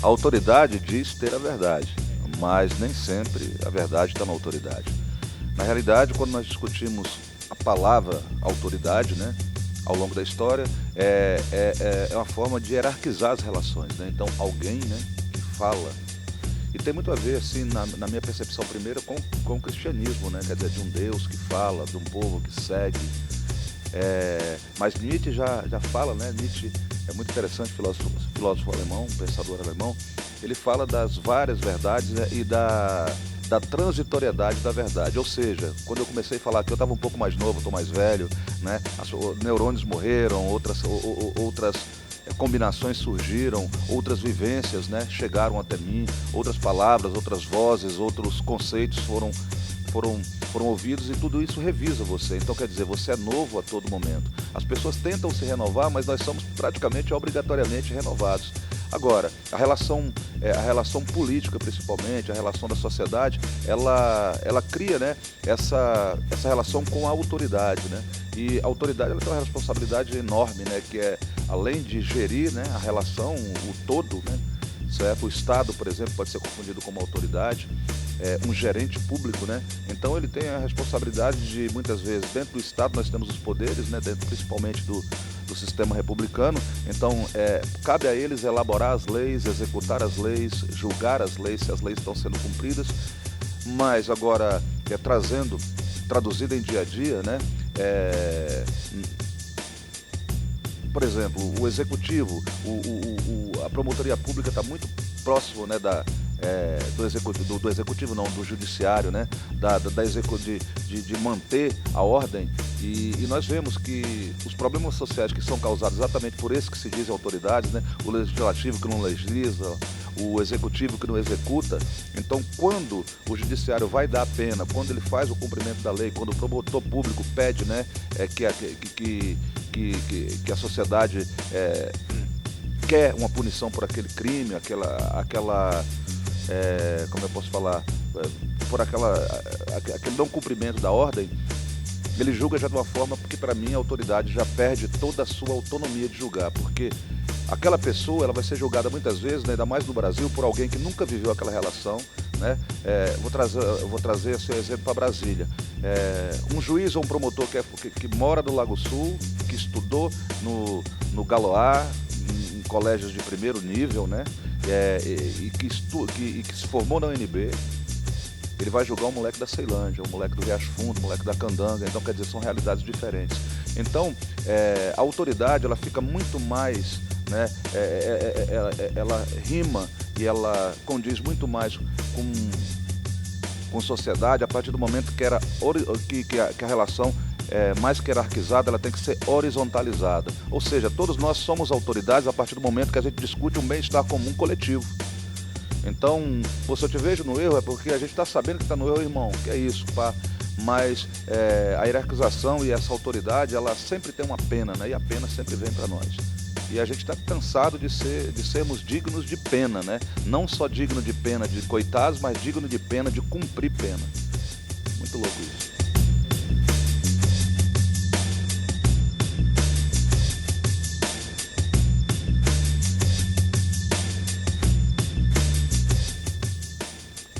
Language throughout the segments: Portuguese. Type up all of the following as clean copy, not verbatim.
A autoridade diz ter a verdade, mas nem sempre a verdade está na autoridade. Na realidade, quando nós discutimos a palavra autoridade, né, ao longo da história, é uma forma de hierarquizar as relações, né? Então, alguém, né, que fala. E tem muito a ver, assim, na minha percepção primeira, com o cristianismo, né? Quer dizer, de um Deus que fala, de um povo que segue. Mas Nietzsche já fala, né? Nietzsche é muito interessante, filósofo alemão, pensador alemão. Ele fala das várias verdades, né, e da transitoriedade da verdade. Ou seja, quando eu comecei a falar que eu estava um pouco mais novo, estou mais velho, né? Neurônios morreram, outras combinações surgiram, outras vivências, né, chegaram até mim, outras palavras, outras vozes, outros conceitos foram ouvidos, e tudo isso revisa você. Então, quer dizer, você é novo a todo momento. As pessoas tentam se renovar, mas nós somos praticamente obrigatoriamente renovados. Agora, a relação política, principalmente, a relação da sociedade, ela cria, né, essa relação com a autoridade, né? E a autoridade, ela tem uma responsabilidade enorme, né, que é, além de gerir, né, a relação, o todo, né, certo? O Estado, por exemplo, pode ser confundido com uma autoridade, um gerente público, né? Então ele tem a responsabilidade de, muitas vezes, dentro do Estado nós temos os poderes, né, dentro principalmente do sistema republicano. Então cabe a eles elaborar as leis, executar as leis, julgar as leis, se as leis estão sendo cumpridas. Mas agora, traduzido em dia a dia, né? Por exemplo, o executivo, a promotoria pública está muito próximo, né, do executivo não, do judiciário, né, de manter a ordem, e nós vemos que os problemas sociais que são causados exatamente por esses que se dizem autoridades, né, o legislativo que não legisla, o executivo que não executa. Então, quando o judiciário vai dar a pena, quando ele faz o cumprimento da lei, quando o promotor público pede, né, que a sociedade quer uma punição por aquele crime, como eu posso falar, por aquele não cumprimento da ordem, ele julga já de uma forma que, para mim, a autoridade já perde toda a sua autonomia de julgar, porque aquela pessoa, ela vai ser julgada muitas vezes, né, ainda mais no Brasil, por alguém que nunca viveu aquela relação, né? Vou trazer esse exemplo para Brasília. Um juiz ou um promotor que mora no Lago Sul, que estudou no Galois, em colégios de primeiro nível, né? E que se formou na UNB, ele vai julgar um moleque da Ceilândia, um moleque do Riacho Fundo, um moleque da Candanga. Então, quer dizer, são realidades diferentes. Então, a autoridade, ela fica muito mais, né, ela rima e ela condiz muito mais com sociedade a partir do momento que a relação mais que hierarquizada, ela tem que ser horizontalizada. Ou seja, todos nós somos autoridades a partir do momento que a gente discute um bem-estar comum coletivo. Então, se eu te vejo no erro, é porque a gente está sabendo que está no erro, irmão, que é isso, pá. Mas a hierarquização e essa autoridade, ela sempre tem uma pena, né? E a pena sempre vem para nós. E a gente está cansado de sermos dignos de pena, né? Não só digno de pena de coitados, mas digno de pena de cumprir pena. Muito louco isso.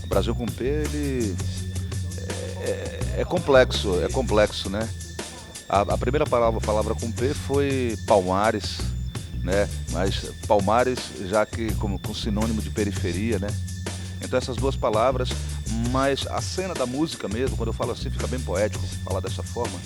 O Brasil com P, ele é complexo, né? A primeira palavra com P foi Palmares, né? Mas Palmares, já que com sinônimo de periferia, né? Então essas duas palavras, mas a cena da música mesmo, quando eu falo assim, fica bem poético falar dessa forma,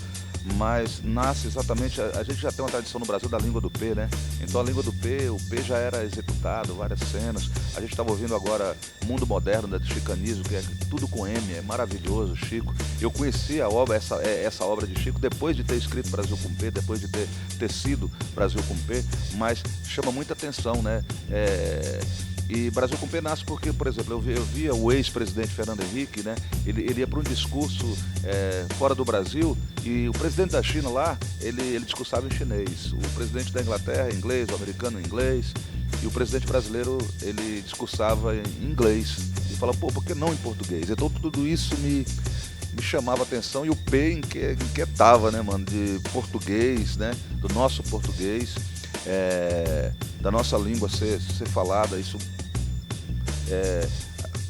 mas nasce exatamente, a gente já tem uma tradição no Brasil da língua do P, né? Então a língua do P, o P já era executado, várias cenas. A gente estava ouvindo agora Mundo Moderno, né, do Chico Anísio, que é tudo com M, é maravilhoso, Chico. Eu conheci a obra, essa obra de Chico depois de ter escrito Brasil com P, depois de ter sido Brasil com P, mas chama muita atenção, né? E Brasil com P nasce porque, por exemplo, eu via o ex-presidente Fernando Henrique, né? Ele ia para um discurso fora do Brasil, e o presidente da China lá, ele discursava em chinês. O presidente da Inglaterra, em inglês, o americano, em inglês. E o presidente brasileiro, ele discursava em inglês. E falava, por que não em português? Então tudo isso me chamava a atenção, e o P inquietava, né, mano? De português, né? Do nosso português. Da nossa língua ser falada, isso é,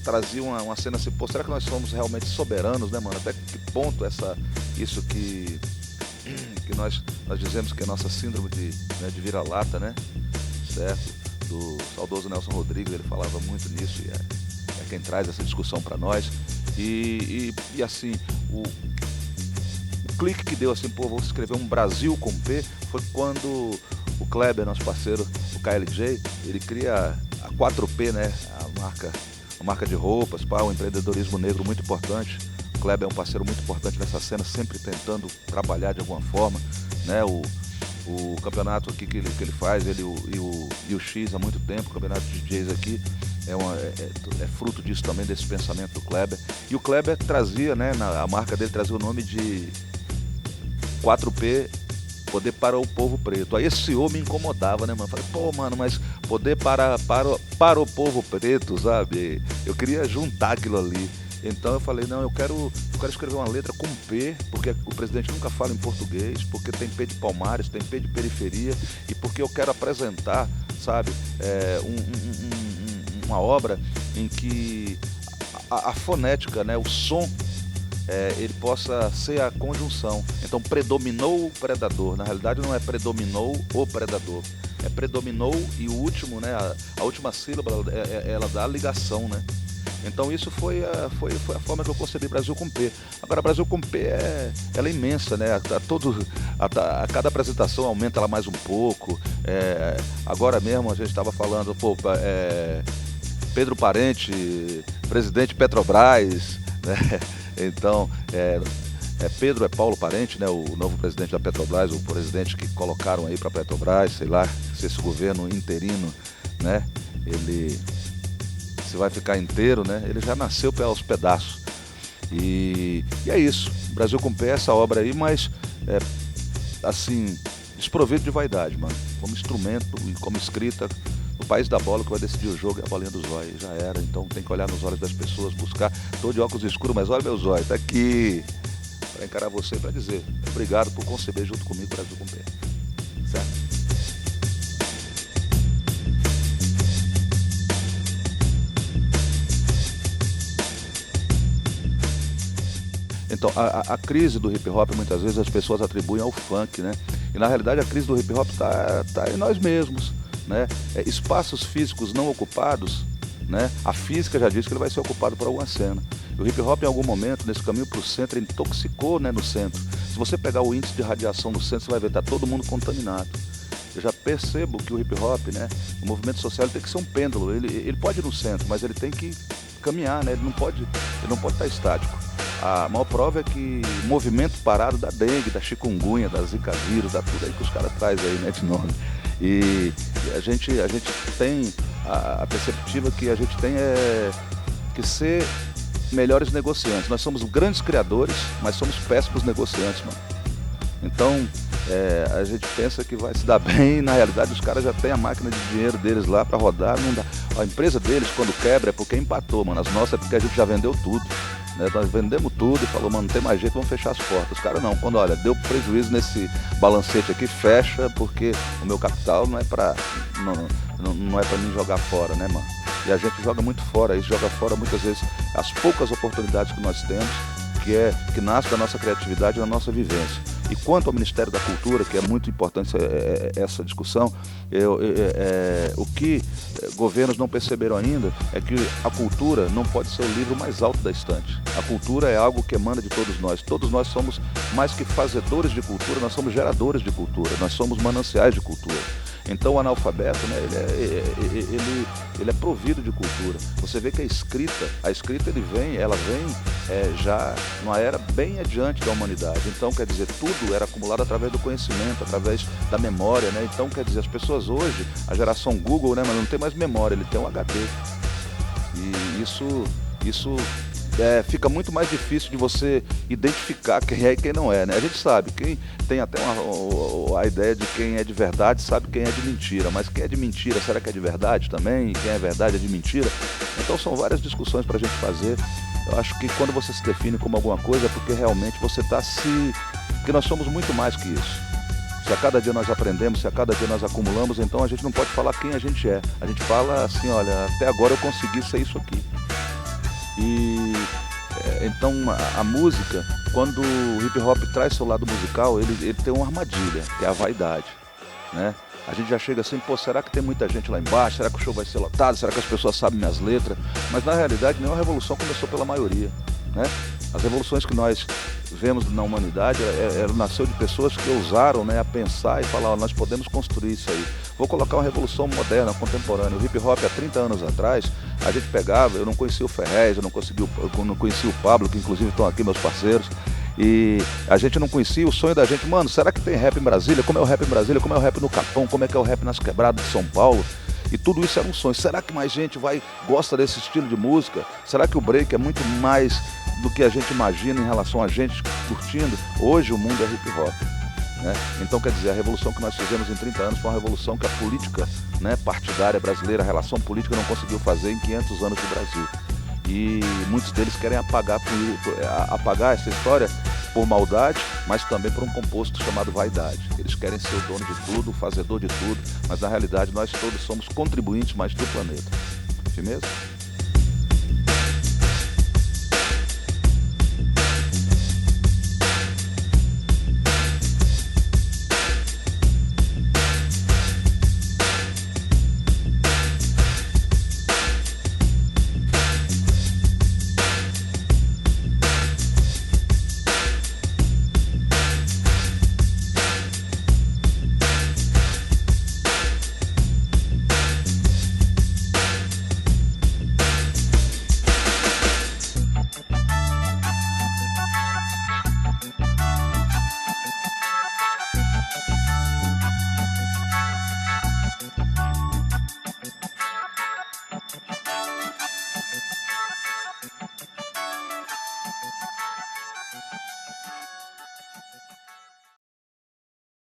trazia uma cena assim, pô, será que nós somos realmente soberanos, né, mano? Até que ponto isso que nós dizemos que é a nossa síndrome né, de vira-lata, né? Certo? Do saudoso Nelson Rodrigues, ele falava muito nisso e é quem traz essa discussão para nós. E assim, o clique que deu assim, pô, vou escrever um Brasil com P, foi quando o Kleber, nosso parceiro, o KLJ, ele cria a 4P, né? A marca de roupas, um empreendedorismo negro muito importante. O Kleber é um parceiro muito importante nessa cena, sempre tentando trabalhar de alguma forma, né? O campeonato aqui que ele faz, ele e o X há muito tempo, o campeonato de DJs aqui, é fruto disso também, desse pensamento do Kleber. E o Kleber trazia, né, a marca dele trazia o nome de 4P, poder para o povo preto. Aí esse O me incomodava, né, mano? Falei, pô, mano, mas poder para o povo preto, sabe? Eu queria juntar aquilo ali. Então eu falei, não, eu quero escrever uma letra com P, porque o presidente nunca fala em português, porque tem P de Palmares, tem P de periferia, e porque eu quero apresentar, sabe, uma obra em que a fonética, né, o som, ele possa ser a conjunção. Então predominou o predador, na realidade não é predominou o predador, é predominou e o último, né, a última sílaba, ela dá a ligação, né? Então isso foi a forma que eu concebi Brasil com P. Agora, Brasil com P ela é imensa, né? A cada apresentação aumenta ela mais um pouco. Agora mesmo a gente estava falando, pô, Pedro Parente, presidente Petrobras, né? Então, Pedro é Paulo Parente, né? O novo presidente da Petrobras, o presidente que colocaram aí para a Petrobras, sei lá, se esse governo interino, né? Se vai ficar inteiro, né? Ele já nasceu aos pedaços. E é isso. Brasil com Pé, essa obra aí, mas assim, desprovido de vaidade, mano. Como instrumento e como escrita, o país da bola que vai decidir o jogo é a bolinha dos olhos. Já era. Então tem que olhar nos olhos das pessoas, buscar. Tô de óculos escuros, mas olha meus olhos, tá aqui. Para encarar você e para dizer obrigado por conceber junto comigo o Brasil com Pé. Certo? Então, a crise do hip hop, muitas vezes as pessoas atribuem ao funk, né? E na realidade a crise do hip hop tá em nós mesmos, né? Espaços físicos não ocupados, né? A física já diz que ele vai ser ocupado por alguma cena. E o hip hop em algum momento, nesse caminho para o centro, ele intoxicou, né, no centro. Se você pegar o índice de radiação no centro, você vai ver, tá todo mundo contaminado. Eu já percebo que o hip hop, né, o movimento social, ele tem que ser um pêndulo. Ele pode ir no centro, mas ele tem que caminhar, né? Ele não pode estar estático. A maior prova é que movimento parado da dengue, da chikungunya, da zika vírus, da tudo aí que os caras trazem aí, né, de nome. E a gente tem a perspectiva que a gente tem que ser melhores negociantes. Nós somos grandes criadores, mas somos péssimos negociantes, mano. Então, a gente pensa que vai se dar bem, na realidade os caras já têm a máquina de dinheiro deles lá para rodar, não dá. A empresa deles, quando quebra, é porque empatou, mano. As nossas é porque a gente já vendeu tudo. Né? Nós vendemos tudo e falou, mano, não tem mais jeito, vamos fechar as portas. Os caras não, quando olha, deu prejuízo nesse balancete aqui, fecha, porque o meu capital não é pra mim jogar fora, né, mano? E a gente joga muito fora, isso joga fora muitas vezes as poucas oportunidades que nós temos, que nasce da nossa criatividade e da nossa vivência. E quanto ao Ministério da Cultura, que é muito importante essa discussão, o que governos não perceberam ainda é que a cultura não pode ser o livro mais alto da estante. A cultura é algo que emana de todos nós. Todos nós somos mais que fazedores de cultura, nós somos geradores de cultura, nós somos mananciais de cultura. Então o analfabeto, né, ele é provido de cultura. Você vê que a escrita ela vem já numa era bem adiante da humanidade. Então, quer dizer, tudo era acumulado através do conhecimento, através da memória, né? Então, quer dizer, as pessoas hoje, a geração Google, né, mas não tem mais memória, ele tem um HD. E isso fica muito mais difícil de você identificar quem é e quem não é, né? A gente sabe, quem tem até a ideia de quem é de verdade sabe quem é de mentira, mas quem é de mentira, será que é de verdade também? E quem é verdade é de mentira? Então são várias discussões para a gente fazer. Eu acho que quando você se define como alguma coisa é porque realmente você está porque nós somos muito mais que isso. Se a cada dia nós aprendemos, se a cada dia nós acumulamos, então a gente não pode falar quem a gente é. A gente fala assim, olha, até agora eu consegui ser isso aqui. E então a música, quando o hip hop traz seu lado musical, ele tem uma armadilha, que é a vaidade, né? A gente já chega assim, pô, será que tem muita gente lá embaixo? Será que o show vai ser lotado? Será que as pessoas sabem minhas letras? Mas na realidade nenhuma revolução começou pela maioria, né? As revoluções que nós vemos na humanidade, ela nasceu de pessoas que ousaram, né, a pensar e falar, ó, nós podemos construir isso aí. Vou colocar uma revolução moderna, contemporânea. O hip hop há 30 anos atrás, a gente pegava, eu não conhecia o Ferrez, eu não conhecia o Pablo, que inclusive estão aqui meus parceiros, e a gente não conhecia o sonho da gente, mano, será que tem rap em Brasília? Como é o rap em Brasília? Como é o rap no Capão? Como é que é o rap nas quebradas de São Paulo? E tudo isso era um sonho. Será que mais gente gosta desse estilo de música? Será que o break é muito mais do que a gente imagina em relação a gente curtindo? Hoje o mundo é hip hop, né? Então, quer dizer, a revolução que nós fizemos em 30 anos foi uma revolução que a política, né, partidária brasileira, a relação política não conseguiu fazer em 500 anos do Brasil. E muitos deles querem apagar essa história por maldade, mas também por um composto chamado vaidade. Eles querem ser o dono de tudo, o fazedor de tudo, mas na realidade nós todos somos contribuintes mais do planeta. Firmeza?